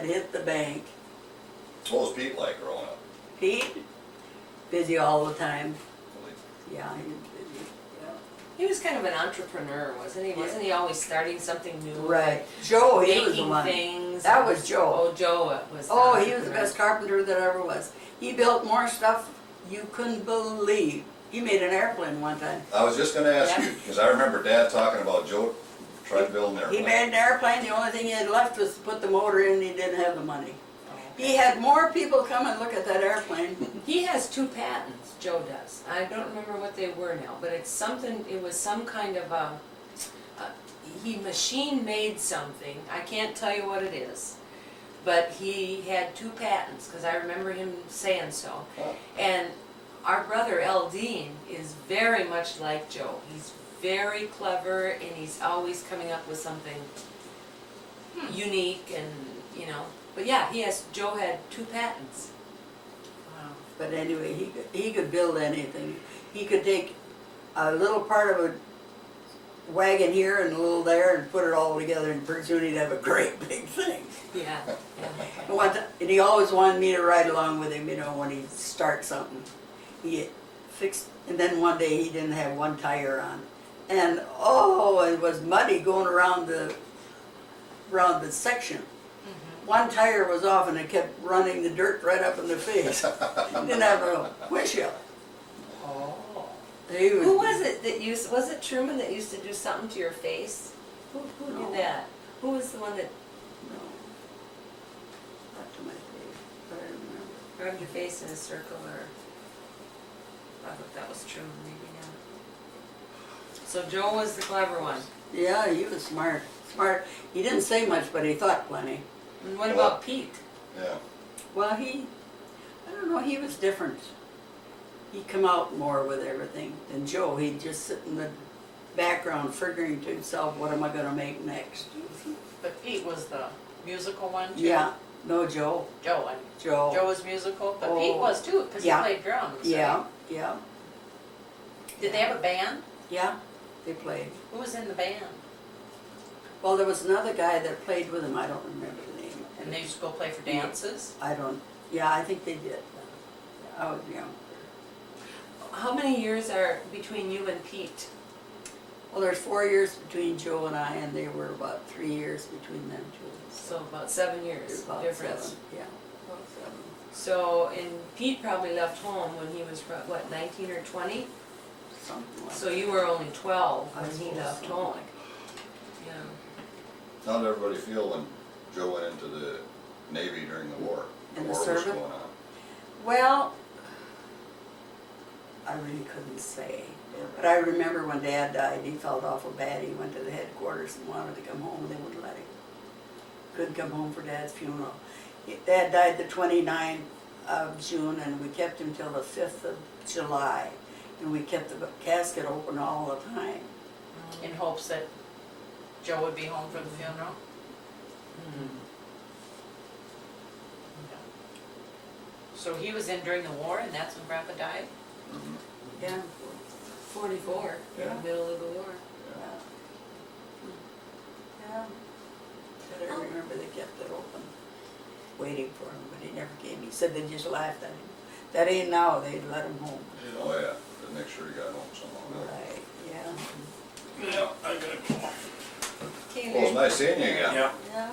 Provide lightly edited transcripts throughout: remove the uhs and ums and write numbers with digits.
hit the bank. What was Pete like growing up? Pete, busy all the time. Really? Yeah, he was busy. Yeah. He was kind of an entrepreneur, wasn't he? Yeah. Wasn't he always starting something new? Right. Joe, he was the Making one. things. That was Joe. Oh, Joe was. Oh, he was the best carpenter that ever was. He built more stuff you couldn't believe. He made an airplane one time. I was just gonna ask Yeah. you, because I remember Dad talking about Joe tried building an He airplane. made an airplane, the only thing he had left was to put the motor in, and he didn't have the money. Oh, He had more people come and look at that airplane. He has 2 patents, Joe does. I don't remember what they were now, but it's something, it was some kind of he machine made something. I can't tell you what it is. But he had 2 patents, because I remember him saying so. Oh. And our brother Eldine is very much like Joe. He's very clever and he's always coming up with something unique and, you know. But yeah, Joe had 2 patents. Wow. But anyway, he could build anything. He could take a little part of a wagon here and a little there and put it all together, and pretty soon he'd have a great big thing. Yeah. And he always wanted me to ride along with him, you know, when he'd start something. He fixed, and then one day he didn't have one tire on. And oh, it was muddy going around the section. One tire was off and it kept running the dirt right up in the face. Didn't have a windshield. Oh. Who Was it Truman that used to do something to your face? Who No. did that? Who was the one that No. Not to my face, but I remember. rubbed your face in a circle, or I thought that was Truman, maybe not. So Joe was the clever one. Yeah, he was smart. Smart. He didn't say much, but he thought plenty. And what about Pete? Yeah. Well, I don't know, he was different. He'd come out more with everything than Joe. He'd just sit in the background figuring to himself, what am I gonna make next? But Pete was the musical one too? Yeah, no, Joe. Joe was musical, but Pete Oh. was too, because Yeah. he played drums, right? Yeah. Did they have a band? Yeah, they played. Who was in the band? Well, there was another guy that played with him, I don't remember the name. And they used to go play for dances? I think they did. I was young. How many years are between you and Pete? Well, there's 4 years between Joe and I, and there were about 3 years between them two. So about 7 years There's about difference. 7, yeah, about 7. So, and Pete probably left home when he was, what, 19 or 20? Something like So you were only 12 I when he suppose left so. home. Yeah. How did everybody feel when Joe went into the Navy during the war? In the war was service? going on. Well, I really couldn't say. But I remember when Dad died, he felt awful bad. He went to the headquarters and wanted to come home, and they wouldn't let him. Couldn't come home for Dad's funeral. Dad died the 29th of June, and we kept him till the 5th of July. And we kept the casket open all the time. In hopes that Joe would be home for the funeral? So he was in during the war, and that's when Grandpa died? Mhm. Yeah. 44, in Yeah. the middle of the war. Yeah. But I remember they kept it open, waiting for him, but he never came. He said they just laughed at him. That ain't now, they'd let him home. Oh, yeah, to make sure he got home somehow. Right, yeah. Yeah, I gotta go. Okay, Well, it's nice seeing you again. Yeah, Yeah.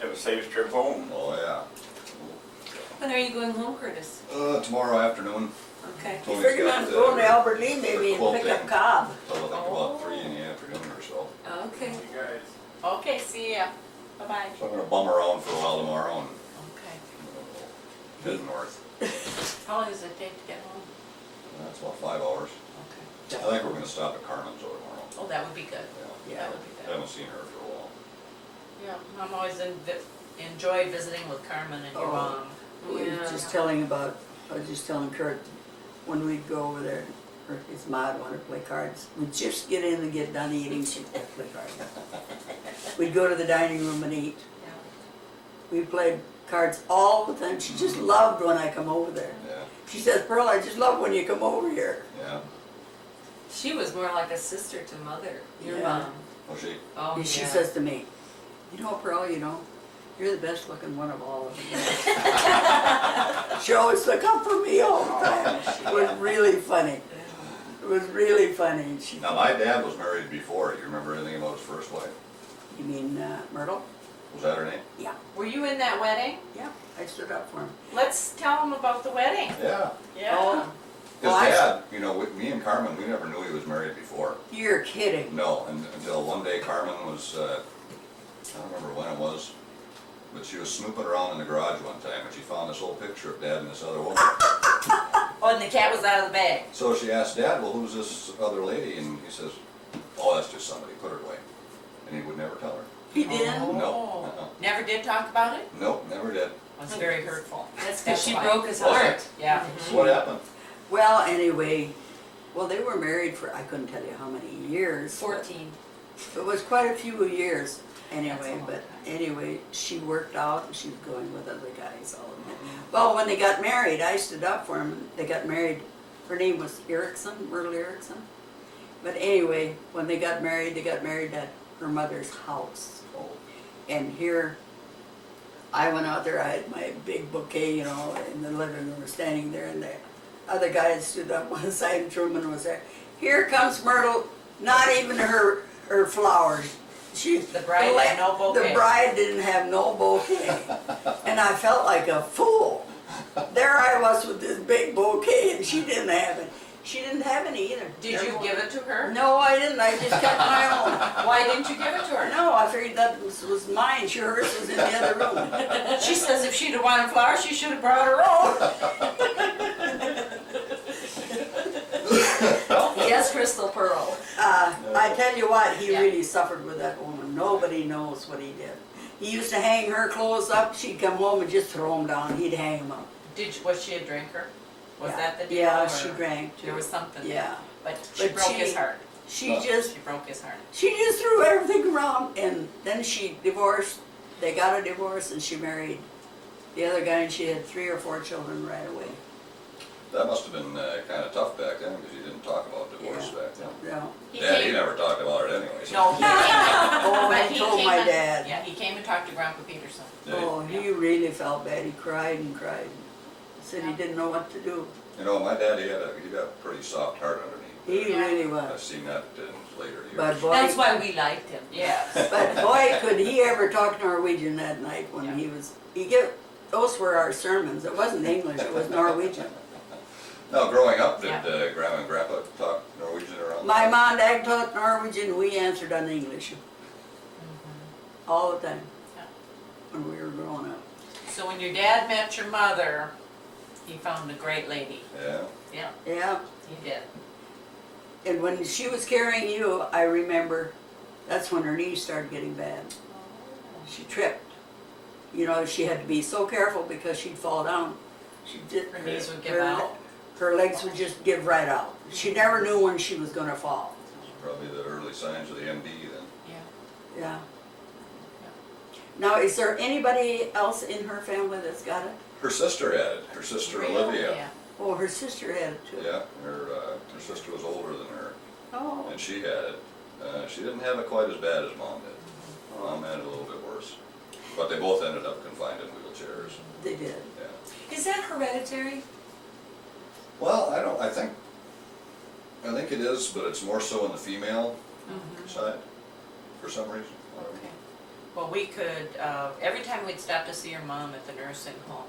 have a safe trip home. Oh, yeah. when are you going home, Curtis? Tomorrow afternoon. Okay. You figured on going to Albert Lee maybe and pick up Cobb. Till I think about 3 in the afternoon or so. Okay. You guys. Okay, see ya. Bye-bye. So I'm gonna bum around for a while tomorrow and Okay. head north. How long does it take to get home? That's about 5 hours. Okay. I think we're gonna stop at Carmen's over tomorrow. Oh, that would be good. Yeah. That would be I good. haven't seen her for a while. Yeah, I'm always enjoy visiting with Carmen and your Oh. mom. We were just telling I was just telling Kurt, when we'd go over there, or his mom wanted to play cards, we'd just get in and get done eating, she'd play cards. We'd go to the dining room and eat. Yeah. We played cards all the time. She just loved when I come over there. Yeah, She says, Pearl, I just love when you come over here. yeah. She was more like a sister to Mother, your Yeah. mom. Was she? Oh, She yeah. says to me, You know, Pearl, you know, you're the best looking one of all of them. She always took up for me all the time. It was really funny. It was really funny. She, Now, my dad was married before. You remember anything about his first wife? you mean Myrtle? Was that her name? Yeah, Were you in that wedding? yeah, I stood up for him. Let's tell them about the wedding. Yeah. Yeah. Oh, His Well, I- dad, you know, me and Carmen, we never knew he was married before. you're kidding. No, until one day Carmen was, I don't remember when it was, but she was snooping around in the garage one time and she found this old picture of Dad and this other woman. Oh, and the cat was out of the bag. So she asked Dad, well, who's this other lady? And he says, oh, that's just somebody, put her away. And he would never tell her. He didn't? Oh. No, Never did talk about it? Nope, never did. Was very hurtful. That's because That's she why. broke his Was it? heart. Yeah. So what happened? Well, anyway, well, they were married for, I couldn't tell you how many years. but 14. It was quite a few years anyway, That's a long but time. anyway, she worked out and she was going with other guys all the time. Well, when they got married, I stood up for them. They got married, her name was Erickson, Myrtle Erickson. But anyway, when they got married at her mother's house. Oh, And here, I went out there, I had my big bouquet, you know, in the living room, standing there, and the other guy stood up one side, and Truman was there. Here comes Myrtle, not even her flowers. She, The bride had no bouquet. The bride didn't have no bouquet. And I felt like a fool. There I was with this big bouquet, and she didn't have it. She didn't have any either. Did you give it to her? No, I didn't, I just kept my own. Why didn't you give it to her? No, I figured that was mine, sure, hers was in the other room. She says if she'd have wanted flowers, she should have brought her own. Yes, Crystal Pearl. I tell you what, he Yeah. really suffered with that woman. Nobody knows what he did. He used to hang her clothes up. She'd come home and just throw them down. He'd hang them up. Was she a drinker? Was Yeah. that the deal? Yeah, or- she drank too. There was something. Yeah, But she But broke she- his heart. she just She broke his heart. threw everything around, and then she divorced. They got a divorce, and she married the other guy, and she had 3 or 4 children right away. that must have been kind of tough back then because you didn't talk about divorce Yeah. back then. Yeah. Dad, he never talked about it anyway. so- No, he came. Oh, But I he told came my and- dad. Yeah, he came and talked to Grandpa Peterson. Yeah. Oh, he really felt bad. He cried and cried. Said he didn't know what to do. You know, my dad, he got a pretty soft heart underneath. He Yeah. really I've was. seen that in later years. But boy, That's why we liked him. Yes. but boy, could he ever talk Norwegian that night when Yeah. those were our sermons. It wasn't English, it was Norwegian. Now, growing up, did Yeah. Grandma and Grandpa talk Norwegian around? My mom and dad taught Norwegian, we answered on English. All the time. Yeah. When we were growing up. So when your dad met your mother, he found a great lady. Yeah. Yeah, Yeah, he did. and when she was carrying you, I remember, that's when her knees started getting bad. She tripped. You know, she had to be so careful because she'd fall down. She did. Her knees would give out. Her legs would just give right out. She never knew when she was gonna fall. Probably the early signs of the MD then. Yeah. Yeah. Now, is there anybody else in her family that's got it? Her sister had it, her sister Really? Olivia. Yeah. Oh, her sister had it too. Yeah, her sister was older than her, Oh, and she had it. She didn't have it quite as bad as Mom did. Mom had it a little bit worse. But they both ended up confined in wheelchairs. they did. Yeah. Is that hereditary? Well, I think it is, but it's more so in the female side, for some reason. I don't know. Okay. Well, we could, every time we'd stop to see her mom at the nursing home,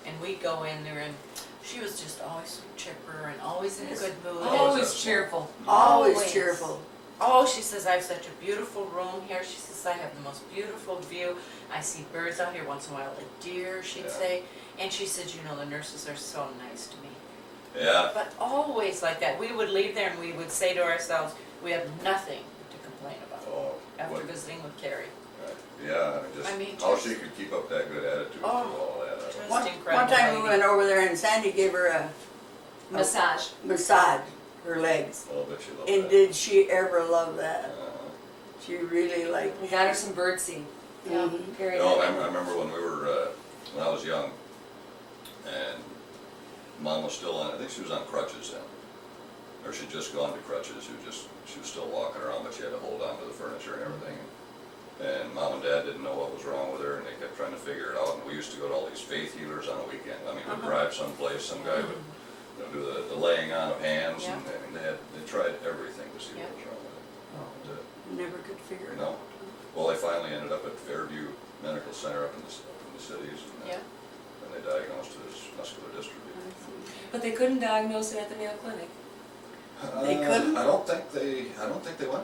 and we'd go in there and she was just always so chipper and always in a good mood. Oh. Always cheerful. Always Always. cheerful. Oh, she says, I have such a beautiful room here. She says, I have the most beautiful view. I see birds out here, once in a while a deer, she'd Yeah. say. And she said, you know, the nurses are so nice to me. Yeah, But always like that. We would leave there and we would say to ourselves, we have nothing to complain about oh, after what, visiting with Carrie. yeah, I mean, how just- she could keep up that good attitude through Oh, all that. just One incredible time we lady. went over there and Sandy gave her a Massage. massage, her legs. I'll bet you love And that. did she ever love that? Uh, She really liked We got her some birdseed. Yeah, Mhm. Carrie No, had I it. remember when we were, when I was young, and Mom was still on, I think she was on crutches then. Or she'd just gone to crutches, she was still walking around, but she had to hold on to the furniture and everything. And Mom and Dad didn't figure it out, and we used to go to all these faith healers on a weekend. I mean, we'd drive someplace, some guy would, you know, do the laying on of hands, and I mean, they tried everything to see what was wrong with it. Never could figure it No. out. Well, they finally ended up at Fairview Medical Center up in the cities, and they diagnosed it as muscular dystrophy. But they couldn't diagnose it at the Mayo Clinic. They couldn't? I don't think they went